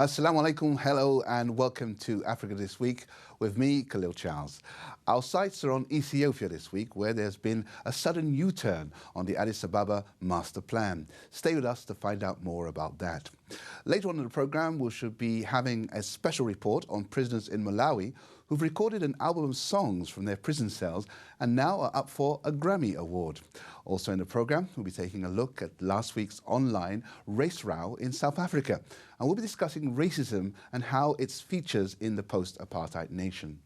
Assalamu alaikum, hello and welcome to Africa This Week with me, Khalil Charles. Our sights are on Ethiopia this week, where there's been a sudden U-turn on the Addis Ababa master plan. Stay with us to find out more about that. Later on in the programme, we should be having a special report on prisoners in Malawi who've recorded an album of songs from their prison cells and now are up for a Grammy Award. Also in the programme, we'll be taking a look at last week's online race row in South Africa. And we'll be discussing racism and how it features in the post-apartheid nation.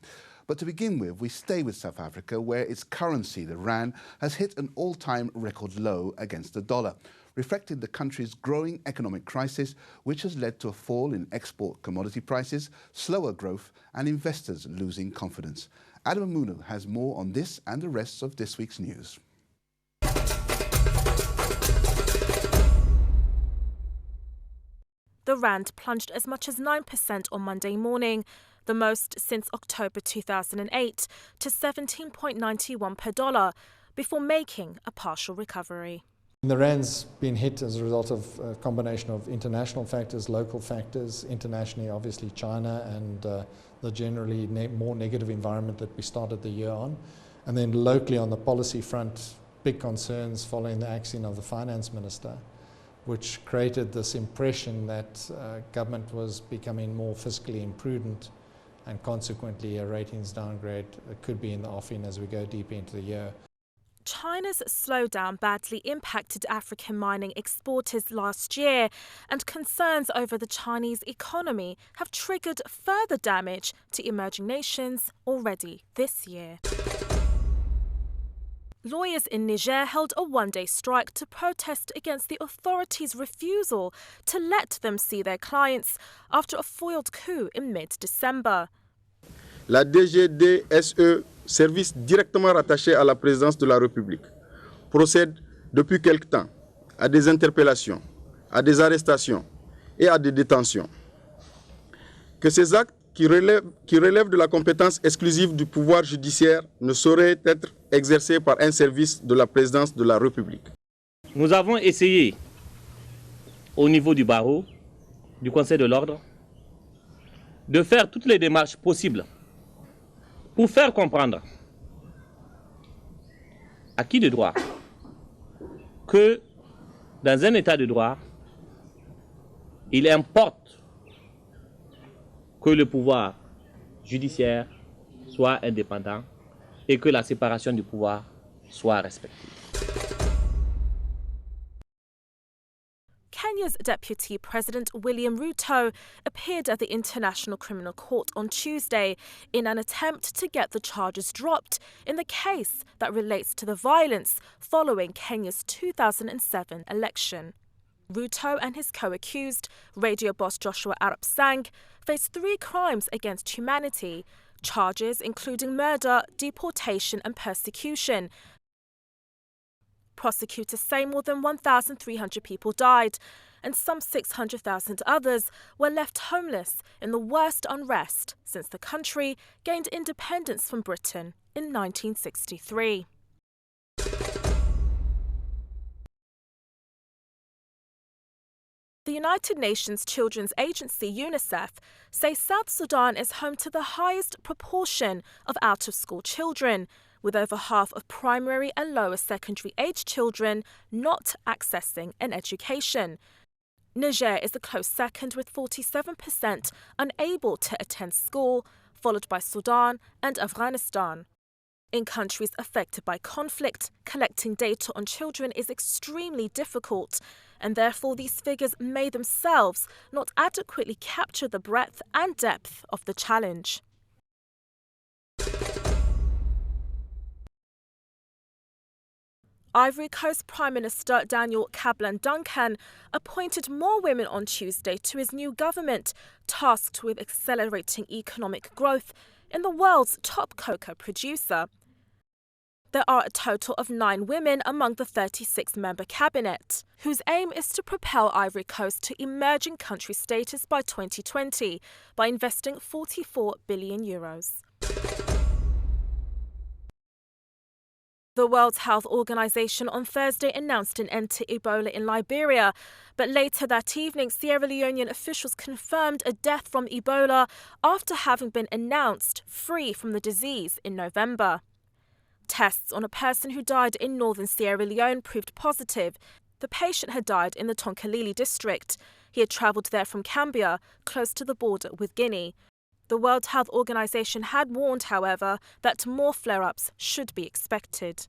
But to begin with, we stay with South Africa, where its currency, the rand, has hit an all-time record low against the dollar, reflecting the country's growing economic crisis, which has led to a fall in export commodity prices, slower growth, and investors losing confidence. Adama Munu has more on this and the rest of this week's news. The rand plunged as much as 9% on Monday morning, the most since October 2008, to 17.91 per dollar, before making a partial recovery. The rand's been hit as a result of a combination of international factors, local factors, internationally obviously China and the generally more negative environment that we started the year on. And then locally on the policy front, big concerns following the axing of the finance minister, which created this impression that government was becoming more fiscally imprudent, and consequently a ratings downgrade could be in the offing as we go deeper into the year. China's slowdown badly impacted African mining exporters last year, and concerns over the Chinese economy have triggered further damage to emerging nations already this year. Lawyers in Niger held a one-day strike to protest against the authorities' refusal to let them see their clients after a foiled coup in mid-December. La DGDSE, service directement rattaché à la présidence de la République, procède depuis quelque temps à des interpellations, à des arrestations et à des détentions. Que ces actes qui relèvent de la compétence exclusive du pouvoir judiciaire ne sauraient être exercés par un service de la présidence de la République. Nous avons essayé, au niveau du barreau, du Conseil de l'ordre, de faire toutes les démarches possibles pour faire comprendre à qui de droit que dans un état de droit, il importe que le pouvoir judiciaire soit indépendant et que la séparation du pouvoir soit respectée. Kenya's Deputy President William Ruto appeared at the International Criminal Court on Tuesday in an attempt to get the charges dropped in the case that relates to the violence following Kenya's 2007 election. Ruto and his co-accused, radio boss Joshua Arap Sang, face 3 crimes against humanity, charges including murder, deportation and persecution. Prosecutors say more than 1,300 people died, and some 600,000 others were left homeless in the worst unrest since the country gained independence from Britain in 1963. The United Nations Children's Agency, UNICEF, says South Sudan is home to the highest proportion of out-of-school children, with over half of primary and lower secondary age children not accessing an education. Niger is a close second, with 47% unable to attend school, followed by Sudan and Afghanistan. In countries affected by conflict, collecting data on children is extremely difficult, and therefore these figures may themselves not adequately capture the breadth and depth of the challenge. Ivory Coast Prime Minister Daniel Kablan-Duncan appointed more women on Tuesday to his new government, tasked with accelerating economic growth in the world's top cocoa producer. There are a total of 9 women among the 36-member cabinet, whose aim is to propel Ivory Coast to emerging country status by 2020 by investing €44 billion. The World Health Organization on Thursday announced an end to Ebola in Liberia, but later that evening, Sierra Leonean officials confirmed a death from Ebola after having been announced free from the disease in November. Tests on a person who died in northern Sierra Leone proved positive. The patient had died in the Tonkalili district. He had travelled there from Cambia, close to the border with Guinea. The World Health Organization had warned, however, that more flare-ups should be expected.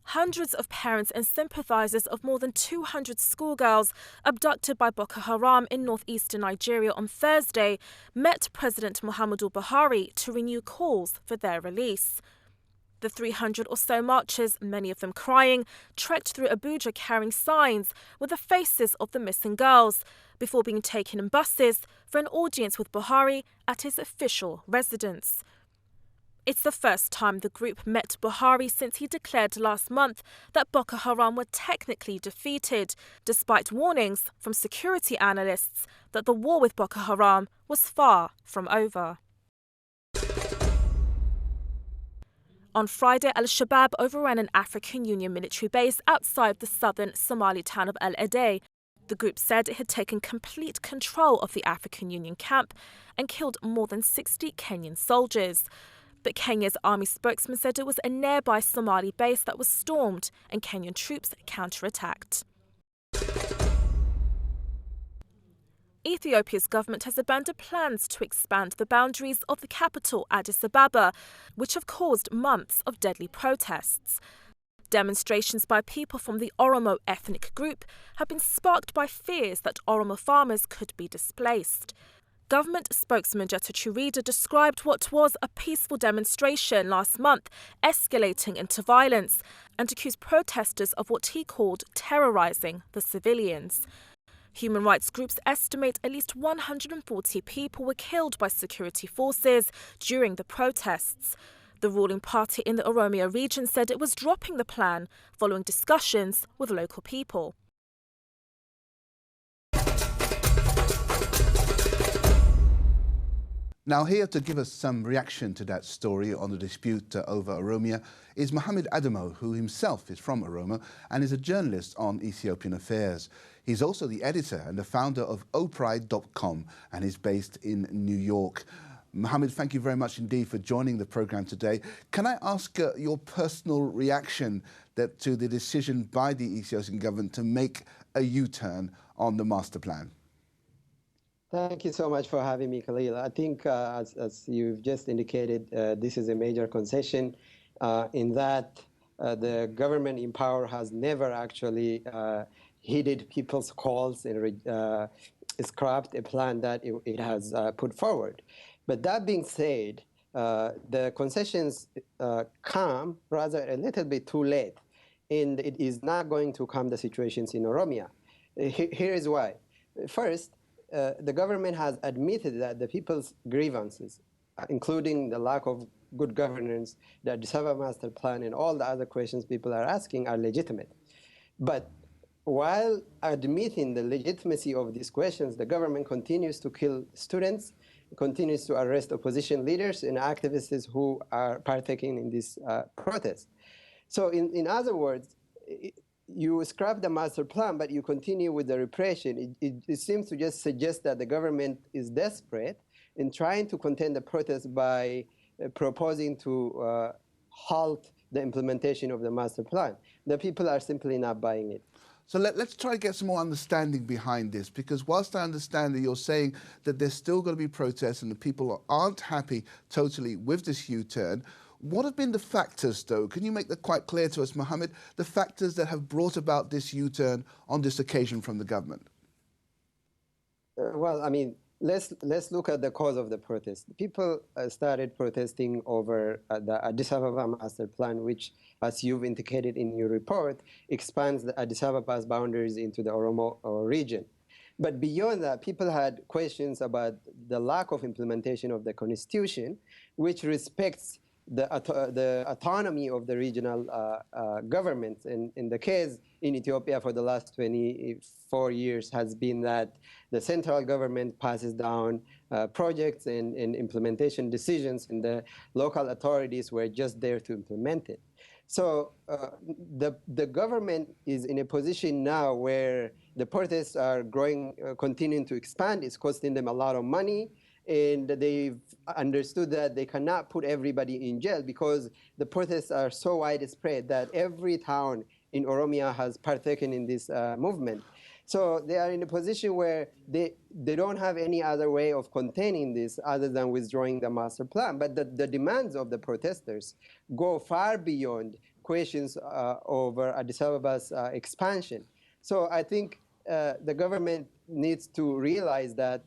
Hundreds of parents and sympathizers of more than 200 schoolgirls abducted by Boko Haram in northeastern Nigeria on Thursday met President Muhammad Buhari to renew calls for their release. The 300 or so marchers, many of them crying, trekked through Abuja carrying signs with the faces of the missing girls before being taken in buses for an audience with Buhari at his official residence. It's the first time the group met Buhari since he declared last month that Boko Haram were technically defeated, despite warnings from security analysts that the war with Boko Haram was far from over. On Friday, Al-Shabaab overran an African Union military base outside the southern Somali town of El-Ede. The group said it had taken complete control of the African Union camp and killed more than 60 Kenyan soldiers. But Kenya's army spokesman said it was a nearby Somali base that was stormed and Kenyan troops counterattacked. Ethiopia's government has abandoned plans to expand the boundaries of the capital, Addis Ababa, which have caused months of deadly protests. Demonstrations by people from the Oromo ethnic group have been sparked by fears that Oromo farmers could be displaced. Government spokesman Ep32 described what was a peaceful demonstration last month escalating into violence and accused protesters of what he called terrorizing the civilians. Human rights groups estimate at least 140 people were killed by security forces during the protests. The ruling party in the Oromo region said it was dropping the plan following discussions with local people. Now here to give us some reaction to that story on the dispute over Oromia is Mohammed Adamo, who himself is from Oromo and is a journalist on Ethiopian affairs. He's also the editor and the founder of opride.com and is based in New York. Mohammed, thank you very much indeed for joining the program today. Can I ask your personal reaction to the decision by the Ethiopian government to make a U-turn on the master plan? Thank you so much for having me, Khalil. I think, as you've just indicated, this is a major concession in that the government in power has never actually heeded people's calls and scrapped a plan that it has put forward. But that being said, the concessions come rather a little bit too late, and it is not going to calm the situations in Oromia. Here is why. First, the government has admitted that the people's grievances, including the lack of good governance, the Addis Ababa master plan, and all the other questions people are asking are legitimate. But while admitting the legitimacy of these questions, the government continues to kill students, continues to arrest opposition leaders and activists who are partaking in this protest. So in other words, you scrap the master plan, but you continue with the repression. It seems to just suggest that the government is desperate in trying to contain the protest by proposing to halt the implementation of the master plan. The people are simply not buying it. So let's try to get some more understanding behind this, because whilst I understand that you're saying that there's still going to be protests and the people aren't happy totally with this U-turn, what have been the factors, though? Can you make that quite clear to us, Mohammed, the factors that have brought about this U-turn on this occasion from the government? Well, I mean, let's look at the cause of the protest. People started protesting over the Addis Ababa master plan, which, as you've indicated in your report, expands the Addis Ababa's boundaries into the Oromo region. But beyond that, people had questions about the lack of implementation of the constitution, which respects the autonomy of the regional governments. In the case in Ethiopia for the last 24 years has been that the central government passes down projects and implementation decisions, and the local authorities were just there to implement it. So the government is in a position now where the protests are growing, continuing to expand. It's costing them a lot of money. And they've understood that they cannot put everybody in jail because the protests are so widespread that every town in Oromia has partaken in this movement. So they are in a position where they don't have any other way of containing this other than withdrawing the master plan. But the demands of the protesters go far beyond questions over Addis Ababa's expansion. So I think the government needs to realize that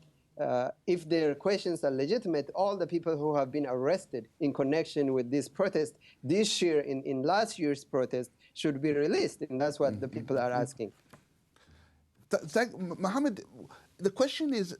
if their questions are legitimate, all the people who have been arrested in connection with this protest this year, in last year's protest, should be released. And that's what the people are asking. Mohammed, the question is,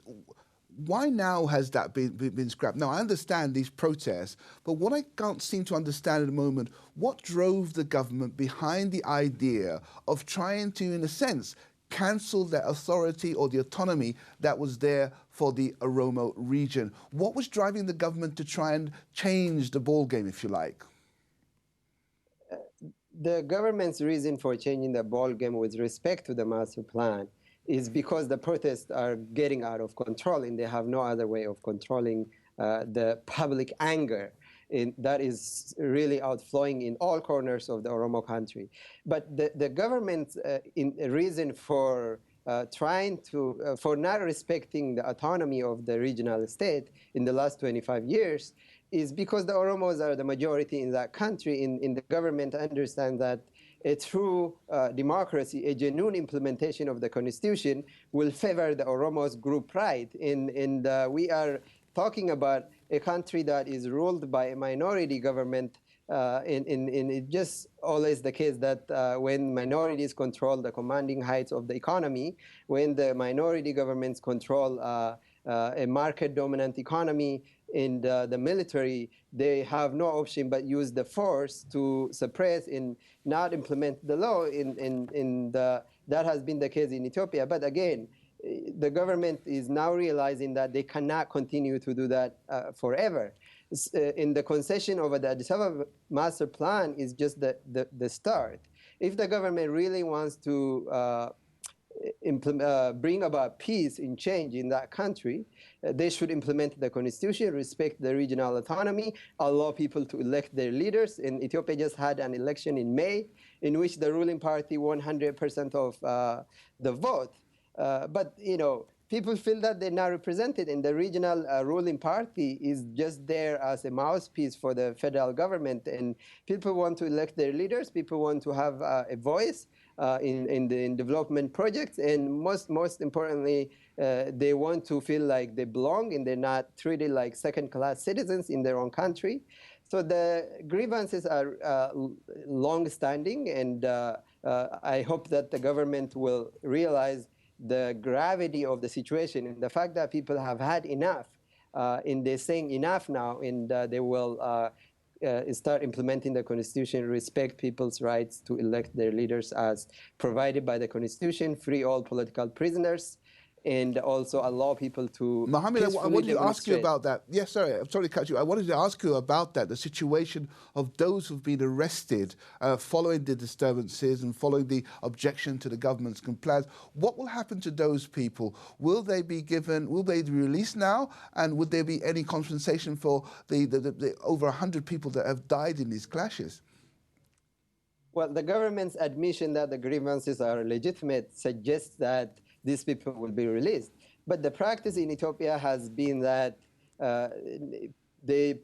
why now has that been scrapped? Now, I understand these protests, but what I can't seem to understand at the moment, what drove the government behind the idea of trying to, in a sense, cancel the authority or the autonomy that was there for the Oromo region? What was driving the government to try and change the ballgame, if you like? The government's reason for changing the ballgame with respect to the master plan is because the protests are getting out of control and they have no other way of controlling the public anger that is really outflowing in all corners of the Oromo country. But the government's reason for for not respecting the autonomy of the regional state in the last 25 years is because the Oromos are the majority in that country. In the government understand that a true democracy, a genuine implementation of the constitution will favor the Oromos' group pride. And we are talking about a country that is ruled by a minority government, and it's just always the case that when minorities control the commanding heights of the economy, when the minority governments control a market-dominant economy in the military, they have no option but use the force to suppress and not implement the law. That has been the case in Ethiopia. But again, the government is now realizing that they cannot continue to do that forever. In the concession over the Addis Ababa master plan is just the start. If the government really wants to bring about peace and change in that country, they should implement the constitution, respect the regional autonomy, allow people to elect their leaders. And Ethiopia just had an election in May in which the ruling party won 100% of the vote. But, you know, people feel that they're not represented, and the regional ruling party is just there as a mouthpiece for the federal government. And people want to elect their leaders. People want to have a voice in development projects. And most importantly, they want to feel like they belong and they're not treated like second-class citizens in their own country. So the grievances are long-standing, and I hope that the government will realize the gravity of the situation and the fact that people have had enough, and they're saying enough now, and they will start implementing the constitution, respect people's rights to elect their leaders as provided by the constitution, free all political prisoners, and also allow people to Mohammed, I wanted to ask you about that. Yes, sorry, I'm sorry to cut you. I wanted to ask you about that, the situation of those who've been arrested following the disturbances and following the objection to the government's compliance. What will happen to those people? Will they be released now? And would there be any compensation for the over 100 people that have died in these clashes? Well, the government's admission that the grievances are legitimate suggests that these people will be released. But the practice in Ethiopia has been that they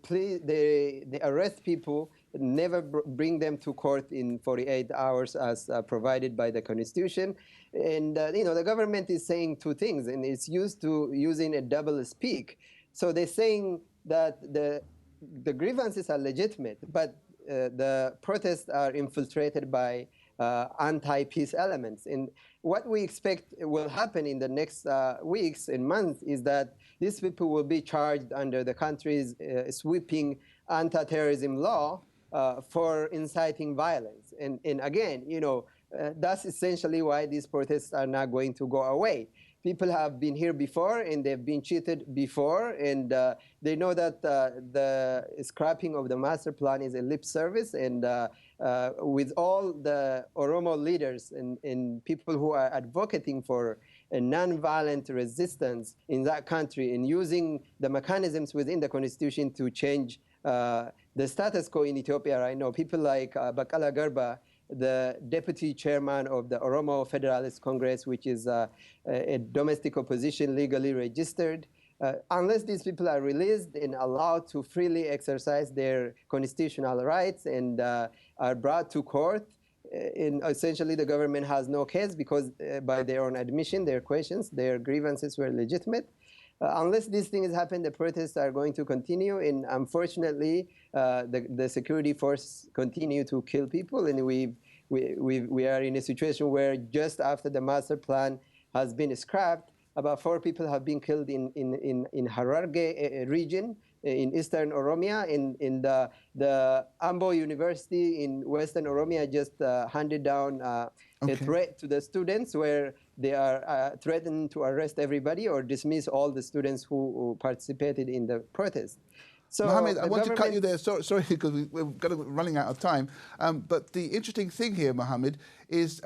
arrest people, never bring them to court in 48 hours as provided by the constitution. And you know, the government is saying two things, and it's used to using a double speak. So they're saying that the grievances are legitimate, but the protests are infiltrated by anti-peace elements. And what we expect will happen in the next weeks and months is that these people will be charged under the country's sweeping anti-terrorism law for inciting violence. And again, that's essentially why these protests are not going to go away. People have been here before, and they've been cheated before, and they know that the scrapping of the master plan is a lip service. And with all the Oromo leaders and people who are advocating for a non-violent resistance in that country and using the mechanisms within the constitution to change the status quo in Ethiopia right now, people like Bakala Garba, the deputy chairman of the Oromo Federalist Congress, which is a domestic opposition legally registered. Unless these people are released and allowed to freely exercise their constitutional rights and are brought to court, essentially the government has no case because by their own admission, their questions, their grievances were legitimate. Unless these things happen, the protests are going to continue, and unfortunately, the security force continue to kill people, and we are in a situation where just after the master plan has been scrapped, about 4 people have been killed in Hararge region in eastern Oromia. In the Ambo University in western Oromia just handed down a threat to the students where they are threatening to arrest everybody or dismiss all the students who participated in the protest. So Mohammed, I want to cut you there. Sorry, because we're running out of time. But the interesting thing here, Mohammed, is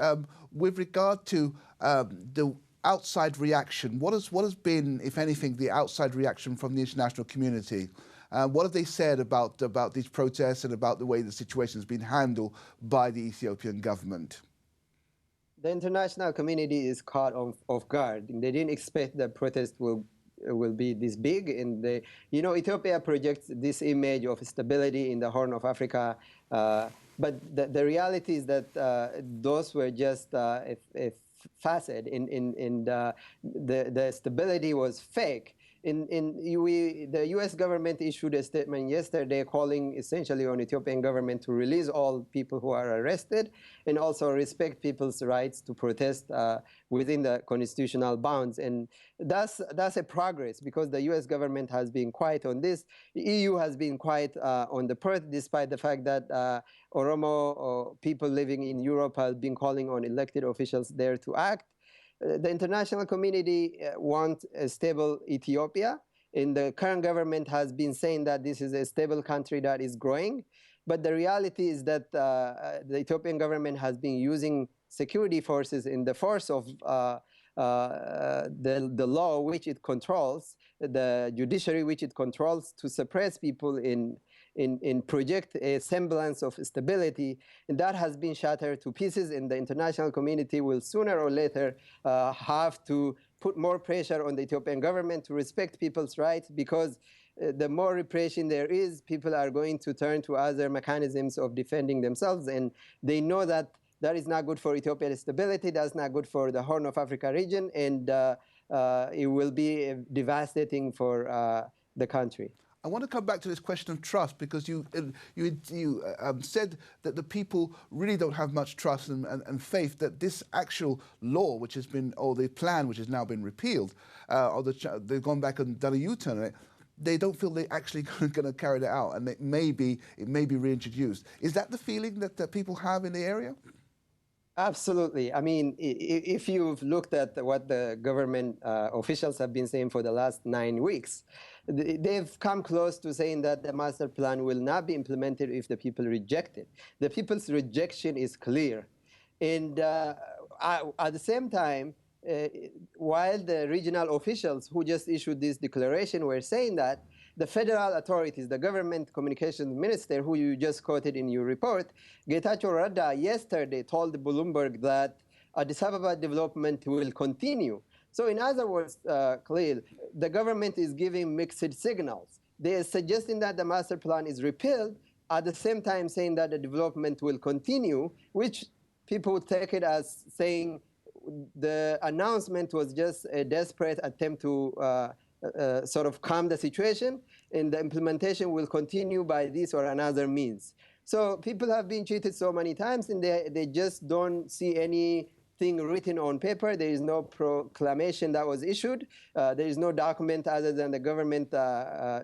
with regard to the outside reaction. What has been, if anything, the outside reaction from the international community? What have they said about these protests and about the way the situation has been handled by the Ethiopian government? The international community is caught off guard. They didn't expect the protest will be this big, and Ethiopia projects this image of stability in the Horn of Africa, but the reality is that those were just a facet, and the stability was fake. The U.S. government issued a statement yesterday calling essentially on Ethiopian government to release all people who are arrested and also respect people's rights to protest within the constitutional bounds. And that's a progress because the U.S. government has been quiet on this. The EU has been quiet on the protest, despite the fact that Oromo people living in Europe have been calling on elected officials there to act. The international community wants a stable Ethiopia, and the current government has been saying that this is a stable country that is growing. But the reality is that the Ethiopian government has been using security forces in the force of the law which it controls, the judiciary which it controls, to suppress people in project a semblance of stability, and that has been shattered to pieces, and the international community will sooner or later have to put more pressure on the Ethiopian government to respect people's rights, because the more repression there is, people are going to turn to other mechanisms of defending themselves, and they know that that is not good for Ethiopia's stability, that's not good for the Horn of Africa region, and it will be devastating for the country. I want to come back to this question of trust, because you said that the people really don't have much trust and faith that this actual law, which has been, or the plan which has now been repealed, or they've gone back and done a U-turn on it, they don't feel they're actually going to carry that out, and it may be reintroduced. Is that the feeling that people have in the area? Absolutely. I mean, if you've looked at what the government officials have been saying for the last 9 weeks, they've come close to saying that the master plan will not be implemented if the people reject it. The people's rejection is clear. And at the same time, while the regional officials who just issued this declaration were saying that, the federal authorities, the government communications minister, who you just quoted in your report, Getachew Rada, yesterday told Bloomberg that Addis Ababa development will continue. So in other words, Khalil, the government is giving mixed signals. They are suggesting that the master plan is repealed, at the same time saying that the development will continue, which people would take it as saying the announcement was just a desperate attempt to sort of calm the situation, and the implementation will continue by this or another means. So people have been cheated so many times, and they just don't see any thing written on paper. There is no proclamation that was issued. There is no document other than the government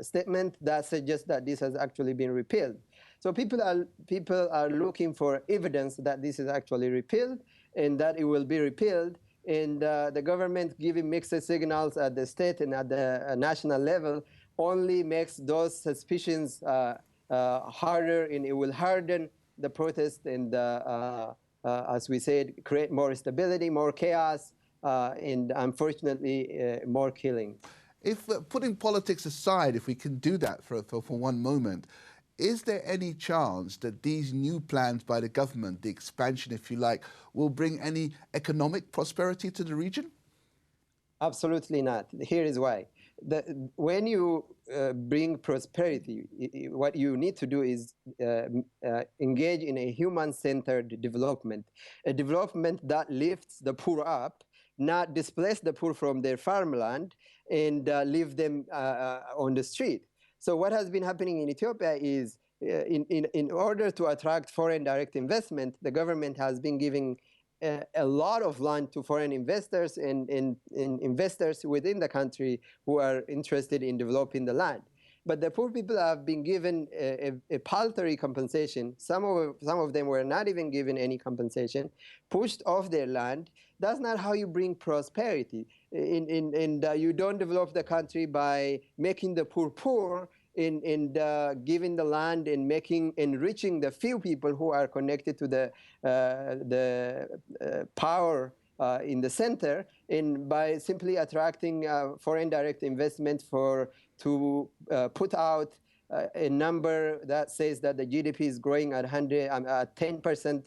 statement that suggests that this has actually been repealed. So people are looking for evidence that this is actually repealed and that it will be repealed. And the government giving mixed signals at the state and at the national level only makes those suspicions harder, and it will harden the protest and, as we said, create more instability, more chaos, and unfortunately, more killing. If putting politics aside, if we can do that for one moment, is there any chance that these new plans by the government, the expansion, if you like, will bring any economic prosperity to the region? Absolutely not. Here is why. When you bring prosperity, what you need to do is engage in a human-centered development, a development that lifts the poor up, not displace the poor from their farmland and leave them on the street. So what has been happening in Ethiopia is in order to attract foreign direct investment, the government has been giving a lot of land to foreign investors and investors within the country who are interested in developing the land. But the poor people have been given a paltry compensation. Some of them were not even given any compensation, pushed off their land. That's not how you bring prosperity. You don't develop the country by making the poor poor and giving the land and enriching the few people who are connected to the power in the center, and by simply attracting foreign direct investment to put out a number that says that the GDP is growing at 10%.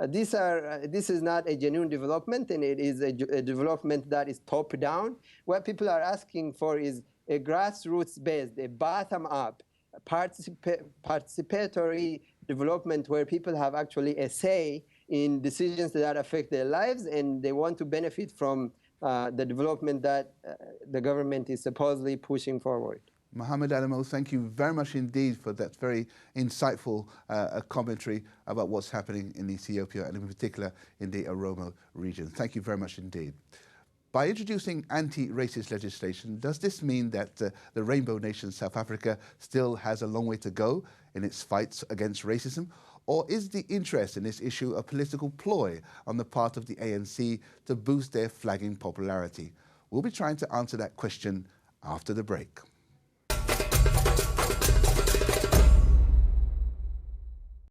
This is not a genuine development, and it is a development that is top down. What people are asking for is a grassroots-based, a bottom-up, participatory development where people have actually a say in decisions that affect their lives, and they want to benefit from the development that the government is supposedly pushing forward. Mohammed Adamo, thank you very much indeed for that very insightful commentary about what's happening in Ethiopia and in particular in the Oromo region. Thank you very much indeed. By introducing anti-racist legislation, does this mean that the Rainbow Nation South Africa still has a long way to go in its fights against racism? Or is the interest in this issue a political ploy on the part of the ANC to boost their flagging popularity? We'll be trying to answer that question after the break.